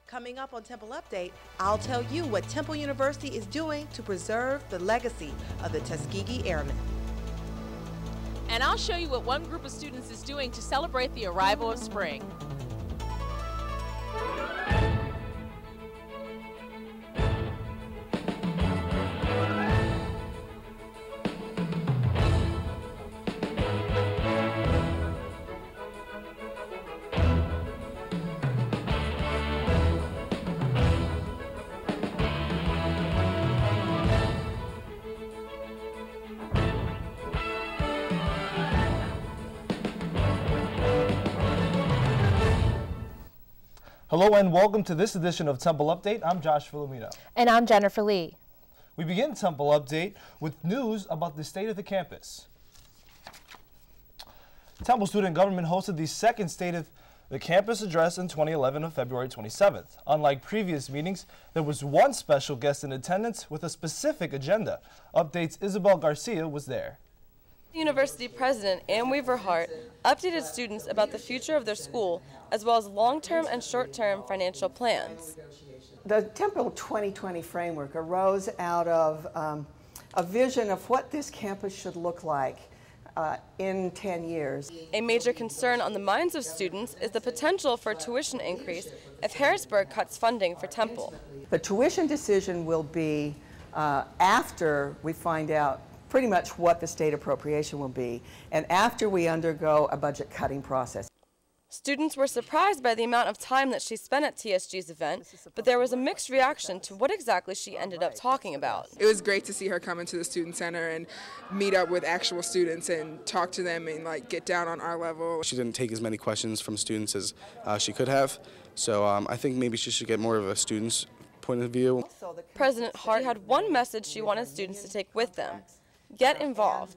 Coming up on Temple Update, I'll tell you what Temple University is doing to preserve the legacy of the Tuskegee Airmen. And I'll show you what one group of students is doing to celebrate the arrival of spring. Hello and welcome to this edition of Temple Update. I'm Josh Filomeno. And I'm Jennifer Lee. We begin Temple Update with news about the state of the campus. Temple Student Government hosted the second State of the Campus address in 2011 on February 27th. Unlike previous meetings, there was one special guest in attendance with a specific agenda. Update's Isabel Garcia was there. University President Ann Weaver Hart updated students about the future of their school, as well as long-term and short-term financial plans. The Temple 2020 framework arose out of a vision of what this campus should look like in 10 years. A major concern on the minds of students is the potential for a tuition increase if Harrisburg cuts funding for Temple. The tuition decision will be after we find out pretty much what the state appropriation will be, and after we undergo a budget cutting process. Students were surprised by the amount of time that she spent at TSG's event, but there was a mixed reaction to what exactly she ended up talking about. It was great to see her come into the student center and meet up with actual students and talk to them and get down on our level. She didn't take as many questions from students as she could have, so I think maybe she should get more of a student's point of view. President Hart had one message she wanted students to take with them: get involved.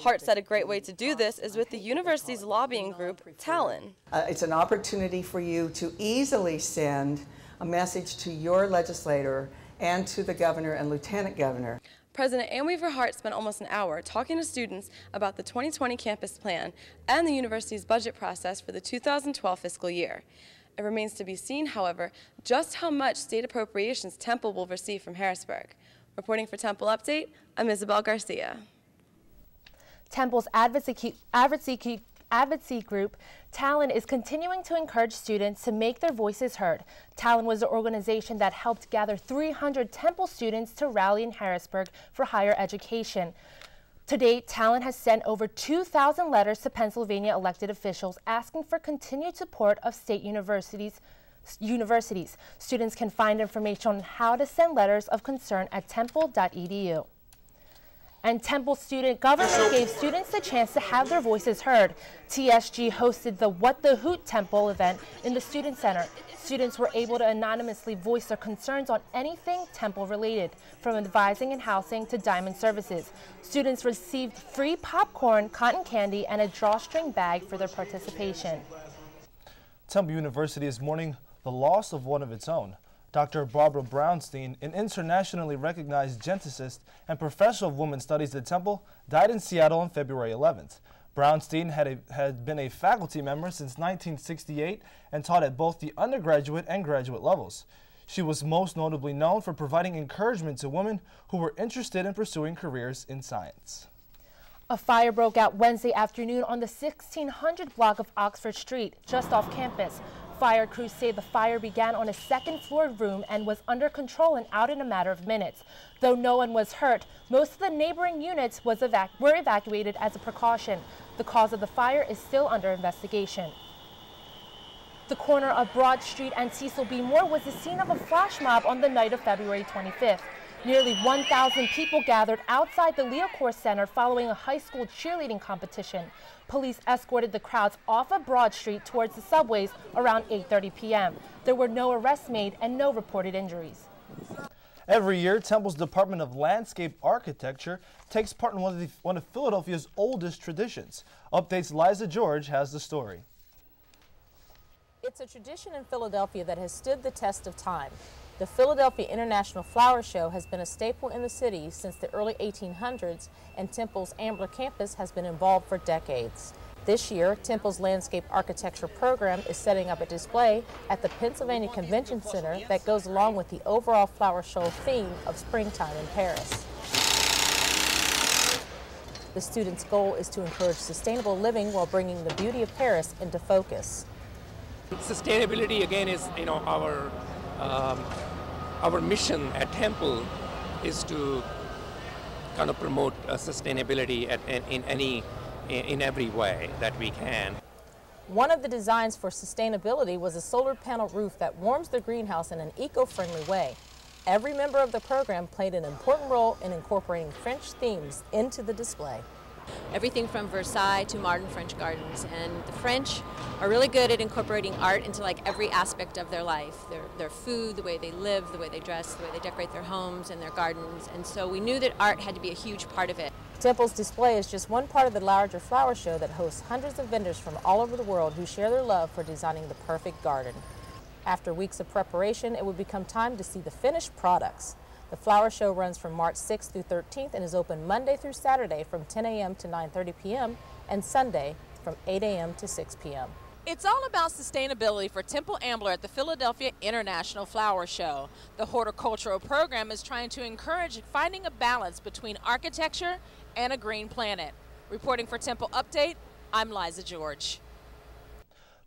Hart said a great way to do this is with the university's lobbying group, Talon. It's an opportunity for you to easily send a message to your legislator and to the governor and lieutenant governor. President Ann Weaver Hart spent almost an hour talking to students about the 2020 campus plan and the university's budget process for the 2012 fiscal year. It remains to be seen, however, just how much state appropriations Temple will receive from Harrisburg. Reporting for Temple Update, I'm Isabel Garcia. Temple's advocacy group, Talon, is continuing to encourage students to make their voices heard. Talon was the organization that helped gather 300 Temple students to rally in Harrisburg for higher education. To date, Talon has sent over 2,000 letters to Pennsylvania elected officials asking for continued support of state universities. Students can find information on how to send letters of concern at temple.edu. And Temple Student Government gave students the chance to have their voices heard. TSG hosted the What the Hoot Temple event in the Student Center. Students were able to anonymously voice their concerns on anything Temple related, from advising and housing to diamond services. Students received free popcorn, cotton candy, and a drawstring bag for their participation. Temple University is mourning the loss of one of its own. Dr. Barbara Brownstein, an internationally recognized geneticist and professor of women's studies at Temple, died in Seattle on February 11th. Brownstein had been a faculty member since 1968 and taught at both the undergraduate and graduate levels. She was most notably known for providing encouragement to women who were interested in pursuing careers in science. A fire broke out Wednesday afternoon on the 1600 block of Oxford Street, just off campus. Fire crews say the fire began on a second-floor room and was under control and out in a matter of minutes. Though no one was hurt, most of the neighboring units were evacuated as a precaution. The cause of the fire is still under investigation. The corner of Broad Street and Cecil B. Moore was the scene of a flash mob on the night of February 25th. Nearly 1,000 people gathered outside the Leocore Center following a high school cheerleading competition. Police escorted the crowds off of Broad Street towards the subways around 8:30 p.m. There were no arrests made and no reported injuries. Every year, Temple's Department of Landscape Architecture takes part in one of Philadelphia's oldest traditions. Update's Liza George has the story. It's a tradition in Philadelphia that has stood the test of time. The Philadelphia International Flower Show has been a staple in the city since the early 1800s, and Temple's Ambler campus has been involved for decades. This year, Temple's landscape architecture program is setting up a display at the Pennsylvania Convention Center that goes along with the overall flower show theme of springtime in Paris. The students' goal is to encourage sustainable living while bringing the beauty of Paris into focus. Sustainability again is, our mission at Temple is to kind of promote sustainability in every way that we can. One of the designs for sustainability was a solar panel roof that warms the greenhouse in an eco-friendly way. Every member of the program played an important role in incorporating French themes into the display. Everything from Versailles to modern French gardens, and the French are really good at incorporating art into like every aspect of their life, their food, the way they live, the way they dress, the way they decorate their homes and their gardens, and so we knew that art had to be a huge part of it. Temple's display is just one part of the larger flower show that hosts hundreds of vendors from all over the world who share their love for designing the perfect garden. After weeks of preparation, it would become time to see the finished products. The flower show runs from March 6th through 13th and is open Monday through Saturday from 10 a.m. to 9:30 p.m. and Sunday from 8 a.m. to 6 p.m. It's all about sustainability for Temple Ambler at the Philadelphia International Flower Show. The horticultural program is trying to encourage finding a balance between architecture and a green planet. Reporting for Temple Update, I'm Liza George.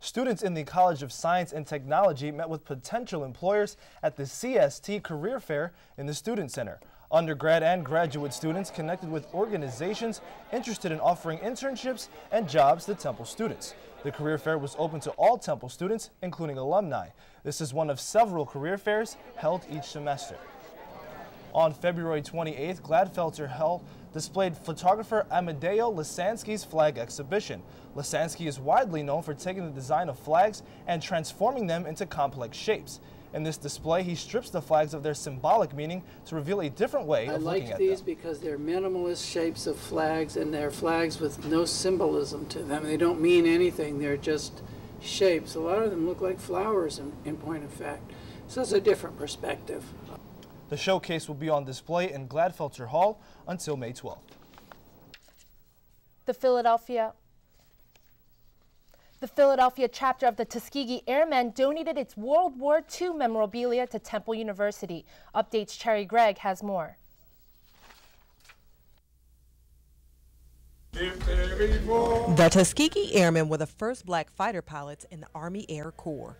Students in the College of Science and Technology met with potential employers at the CST Career Fair in the Student Center. Undergrad and graduate students connected with organizations interested in offering internships and jobs to Temple students. The career fair was open to all Temple students, including alumni. This is one of several career fairs held each semester. On February 28th, Gladfelter Hall displayed photographer Amedeo Lisansky's flag exhibition. Lisansky is widely known for taking the design of flags and transforming them into complex shapes. In this display, he strips the flags of their symbolic meaning to reveal a different way of looking at them. I like these because they're minimalist shapes of flags, and they're flags with no symbolism to them. They don't mean anything, they're just shapes. A lot of them look like flowers in point of fact. So it's a different perspective. The showcase will be on display in Gladfelter Hall until May 12th. The Philadelphia chapter of the Tuskegee Airmen donated its World War II memorabilia to Temple University. Updates Cherry Gregg has more. The Tuskegee Airmen were the first black fighter pilots in the Army Air Corps.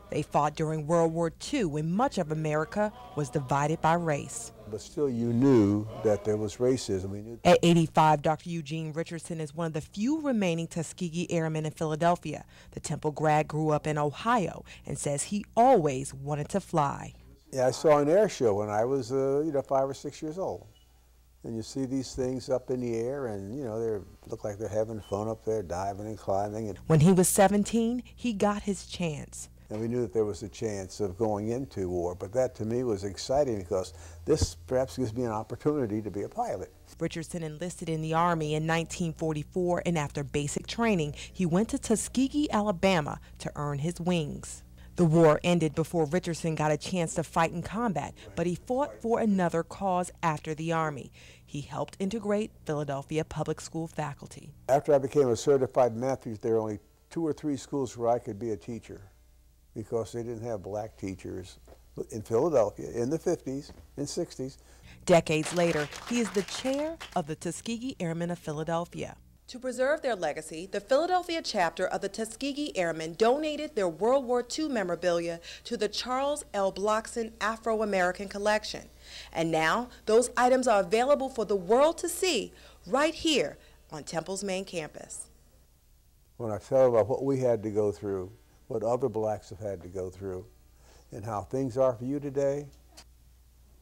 They fought during World War II when much of America was divided by race. But still you knew that there was racism. At 85, Dr. Eugene Richardson is one of the few remaining Tuskegee Airmen in Philadelphia. The Temple grad grew up in Ohio and says he always wanted to fly. Yeah, I saw an air show when I was 5 or 6 years old. And you see these things up in the air and, they look like they're having fun up there, diving and climbing. When he was 17, he got his chance. And we knew that there was a chance of going into war, but that to me was exciting because this perhaps gives me an opportunity to be a pilot. Richardson enlisted in the Army in 1944, and after basic training, he went to Tuskegee, Alabama to earn his wings. The war ended before Richardson got a chance to fight in combat, but he fought for another cause after the Army. He helped integrate Philadelphia public school faculty. After I became a certified math teacher, there were only 2 or 3 schools where I could be a teacher, because they didn't have black teachers in Philadelphia in the 50s and 60s. Decades later, he is the chair of the Tuskegee Airmen of Philadelphia. To preserve their legacy, the Philadelphia chapter of the Tuskegee Airmen donated their World War II memorabilia to the Charles L. Blockson Afro-American Collection. And now, those items are available for the world to see right here on Temple's main campus. When I thought about what we had to go through, what other blacks have had to go through, and how things are for you today,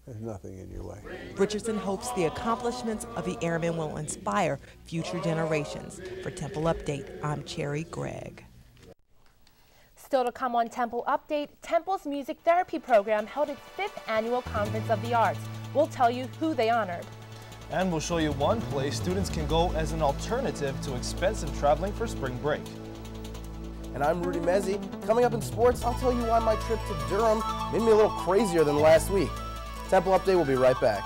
there's nothing in your way. Richardson hopes the accomplishments of the airmen will inspire future generations. For Temple Update, I'm Cherry Gregg. Still to come on Temple Update, Temple's music therapy program held its 5th annual Conference of the Arts. We'll tell you who they honored. And we'll show you one place students can go as an alternative to expensive traveling for spring break. And I'm Rudy Mezzi. Coming up in sports, I'll tell you why my trip to Durham made me a little crazier than last week. Temple Update will be right back.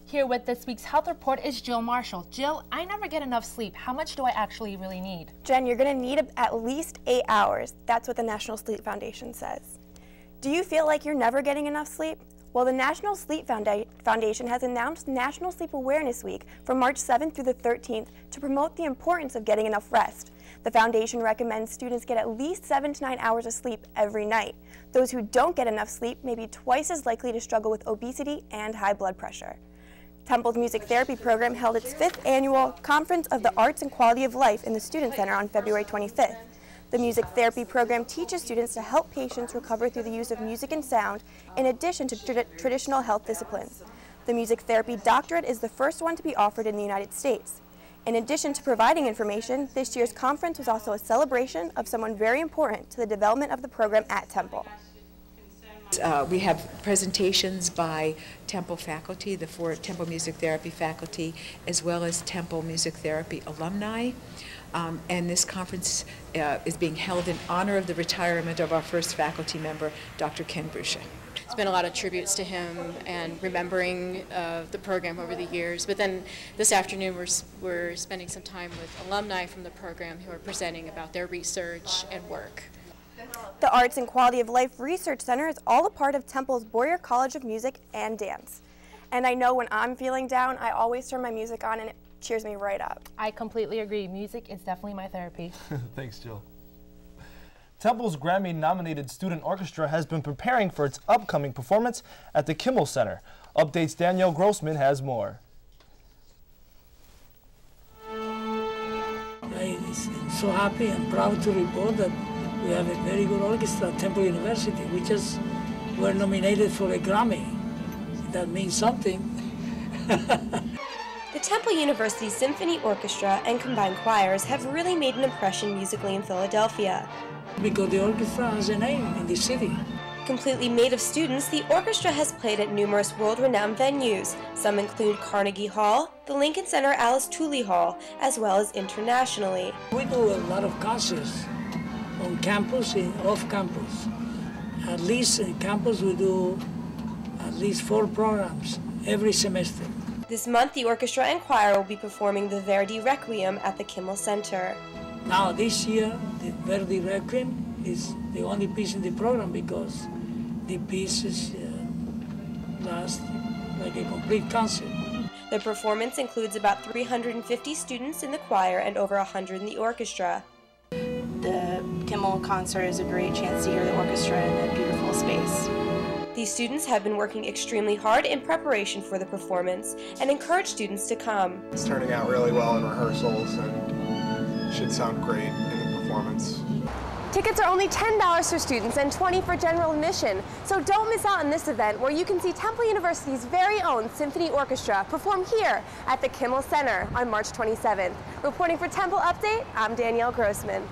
Here with this week's health report is Jill Marshall. Jill, I never get enough sleep. How much do I actually really need? Jen, you're going to need at least 8 hours. That's what the National Sleep Foundation says. Do you feel like you're never getting enough sleep? Well, the National Sleep Foundation has announced National Sleep Awareness Week from March 7th through the 13th to promote the importance of getting enough rest. The foundation recommends students get at least 7 to 9 hours of sleep every night. Those who don't get enough sleep may be twice as likely to struggle with obesity and high blood pressure. Temple's music therapy program held its 5th annual Conference of the Arts and Quality of Life in the Student Center on February 25th. The music therapy program teaches students to help patients recover through the use of music and sound, in addition to traditional health disciplines. The music therapy doctorate is the first one to be offered in the United States. In addition to providing information, this year's conference was also a celebration of someone very important to the development of the program at Temple. We have presentations by Temple faculty, the 4 Temple Music Therapy faculty, as well as Temple Music Therapy alumni. And this conference is being held in honor of the retirement of our first faculty member, Dr. Ken Brusha. It's been a lot of tributes to him and remembering the program over the years. But then this afternoon we're spending some time with alumni from the program who are presenting about their research and work. The Arts and Quality of Life Research Center is all a part of Temple's Boyer College of Music and Dance. And I know when I'm feeling down, I always turn my music on and it cheers me right up. I completely agree. Music is definitely my therapy. Thanks, Jill. Temple's Grammy-nominated student orchestra has been preparing for its upcoming performance at the Kimmel Center. Updates Danielle Grossman has more. I'm so happy and proud to report that we have a very good orchestra at Temple University. We just were nominated for a Grammy. That means something. The Temple University Symphony Orchestra and combined choirs have really made an impression musically in Philadelphia. Because the orchestra has a name in the city. Completely made of students, the orchestra has played at numerous world-renowned venues. Some include Carnegie Hall, the Lincoln Center Alice Tooley Hall, as well as internationally. We do a lot of concerts on campus and off campus. At least in campus we do at least 4 programs every semester. This month, the orchestra and choir will be performing the Verdi Requiem at the Kimmel Center. Now this year, the Verdi Requiem is the only piece in the program because the pieces last like a complete concert. The performance includes about 350 students in the choir and over 100 in the orchestra. The Kimmel concert is a great chance to hear the orchestra in a beautiful space. These students have been working extremely hard in preparation for the performance and encourage students to come. It's turning out really well in rehearsals and should sound great in the performance. Tickets are only $10 for students and $20 for general admission, so don't miss out on this event where you can see Temple University's very own symphony orchestra perform here at the Kimmel Center on March 27th. Reporting for Temple Update, I'm Danielle Grossman.